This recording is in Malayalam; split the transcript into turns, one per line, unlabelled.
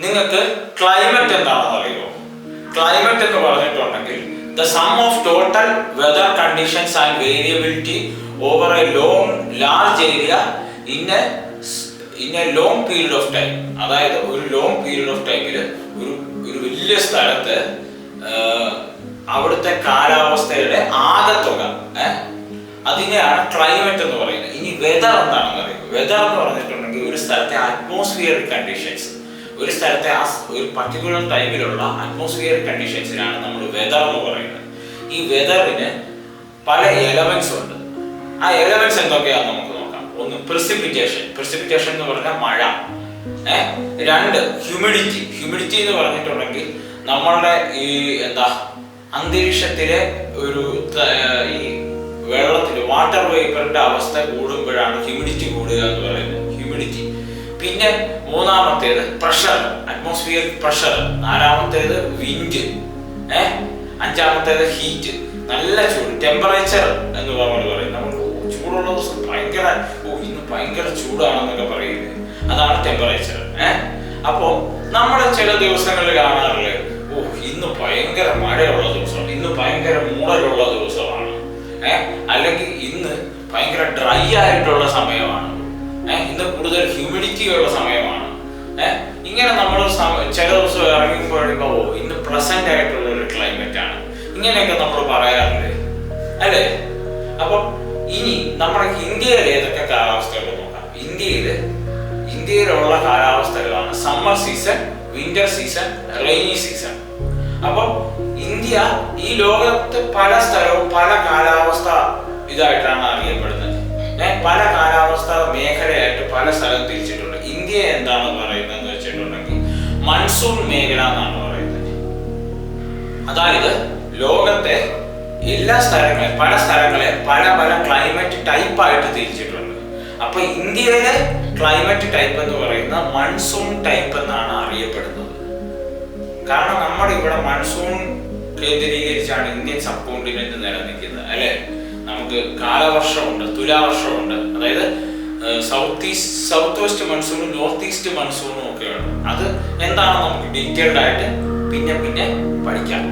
നിങ്ങൾക്ക് ക്ലൈമറ്റ് എന്താണെന്ന് അറിയുമോ? ക്ലൈമറ്റ് എന്ന് പറഞ്ഞിട്ടുണ്ടെങ്കിൽ the sum of total weather conditions and variability over a large area in a long period of time. അതായത് ഒരു ലോങ് പീരീഡ് ഓഫ് ടൈമിൽ ഒരു വലിയ സ്ഥലത്ത് അവിടുത്തെ കാലാവസ്ഥയുടെ ആകെത്തുക, അതിനെയാണ് ക്ലൈമറ്റ് എന്ന് പറയുന്നത്. ഇനി വെതർ എന്താണെന്ന് അറിയുമോ? വെതർ എന്ന് പറഞ്ഞിട്ടുണ്ടെങ്കിൽ ഒരു സ്ഥലത്തെ അറ്റ്മോസ്ഫിയറിക് കണ്ടീഷൻസ്, ഒരു സ്ഥലത്തെ ഒരു പർട്ടിക്കുലർ ടൈമിലുള്ള അറ്റ്മോസ്ഫിയറിക് കണ്ടീഷൻസിനാണ് നമ്മൾ വെതർ എന്ന് പറയുന്നത്. ഈ വെതറിന് പല എലമെന്റ്സ് ഉണ്ട്. ആ എലമെന്റ്സ് എന്തൊക്കെയാണെന്ന് നമുക്ക് നോക്കാം. ഒന്ന് പ്രിസിപ്പിറ്റേഷൻ എന്ന് പറഞ്ഞാൽ മഴ. രണ്ട് ഹ്യൂമിഡിറ്റി എന്ന് പറഞ്ഞിട്ടുണ്ടെങ്കിൽ നമ്മളുടെ ഈ അന്തരീക്ഷത്തിലെ ഒരു ഈ വെള്ളത്തിൽ വാട്ടർ വേപ്പറിന്റെ അവസ്ഥ കൂടുമ്പോഴാണ് ഹ്യൂമിഡിറ്റി കൂടുക എന്ന് പറയുന്നത്, ഹ്യൂമിഡിറ്റി. പിന്നെ മൂന്നാമത്തേത് പ്രഷർ, അറ്റ്മോസ്ഫിയറിക് പ്രഷർ. നാലാമത്തേത് വിൻഡ്. അഞ്ചാമത്തേത് ഹീറ്റ്, നല്ല ചൂട്, ടെമ്പറേച്ചർ എന്ന് നമ്മൾ പറയും. നമ്മൾ ചൂടുള്ള ദിവസം ഭയങ്കര ഇന്ന് ഭയങ്കര ചൂടാണെന്നൊക്കെ പറയുന്നത്, അതാണ് ടെമ്പറേച്ചർ. അപ്പോൾ നമ്മൾ ചില ദിവസങ്ങളിൽ കാണാറുള്ളത് ഇന്ന് ഭയങ്കര മഴയുള്ള ദിവസമാണ്, ഇന്ന് ഭയങ്കര മൂടലുള്ള ദിവസമാണ്, അല്ലെങ്കിൽ ഇന്ന് ഭയങ്കര ഡ്രൈ ആയിട്ടുള്ള സമയമാണ്, ഇന്ന് കൂടുതൽ ഹ്യൂമിഡിറ്റി ഉള്ള സമയമാണ്. ഇങ്ങനെ നമ്മൾ ചില ദിവസം ഇറങ്ങുമ്പോഴേക്കും ഇന്ന് പ്ലസന്റ് ആയിട്ടുള്ള ഒരു ക്ലൈമറ്റ് ആണ്, ഇങ്ങനെയൊക്കെ നമ്മൾ പറയാറുണ്ട് അല്ലേ? അപ്പം ഇനി നമ്മുടെ ഇന്ത്യയിൽ ഏതൊക്കെ കാലാവസ്ഥകൾ നോക്കാം. ഇന്ത്യയിലുള്ള കാലാവസ്ഥകളാണ് summer season, winter season, rainy season. അപ്പം ഇന്ത്യ ഈ ലോകത്ത് പല സ്ഥലവും പല കാലാവസ്ഥ ഇതായിട്ടാണ് അറിയപ്പെടുന്നത്. പല കാലാവസ്ഥ മേഖലയായിട്ട് പല സ്ഥലം തിരിച്ചിട്ടുണ്ട്. ഇന്ത്യ എന്താണ് പറയുന്നത് വെച്ചിട്ടുണ്ടെങ്കിൽ മൺസൂൺ മേഖല എന്നാണ് പറയുന്നത്. അതായത് ലോകത്തെ എല്ലാ സ്ഥലങ്ങളെ പല സ്ഥലങ്ങളെ പല പല ക്ലൈമറ്റ് ടൈപ്പ് ആയിട്ട് തിരിച്ചിട്ടുണ്ട്. അപ്പൊ ഇന്ത്യയിലെ ക്ലൈമറ്റ് ടൈപ്പ് എന്ന് പറയുന്നത് മൺസൂൺ ടൈപ്പ് എന്നാണ് അറിയപ്പെടുന്നത്. കാരണം നമ്മുടെ ഇവിടെ മൺസൂൺ കേന്ദ്രീകരിച്ചാണ് ഇന്ത്യൻ സബ് കോണ്ടിനെന്റ് നിലനിൽക്കുന്നത് അല്ലെ. നമുക്ക് കാലവർഷമുണ്ട്, തുലാവർഷമുണ്ട്, അതായത് സൗത്ത് വെസ്റ്റ് മൺസൂണും നോർത്ത് ഈസ്റ്റ് മൺസൂണും ഒക്കെയാണ്. അത് എന്താണ് നമുക്ക് ഡീറ്റെയിൽഡ് ആയിട്ട് പിന്നെ പഠിക്കാം.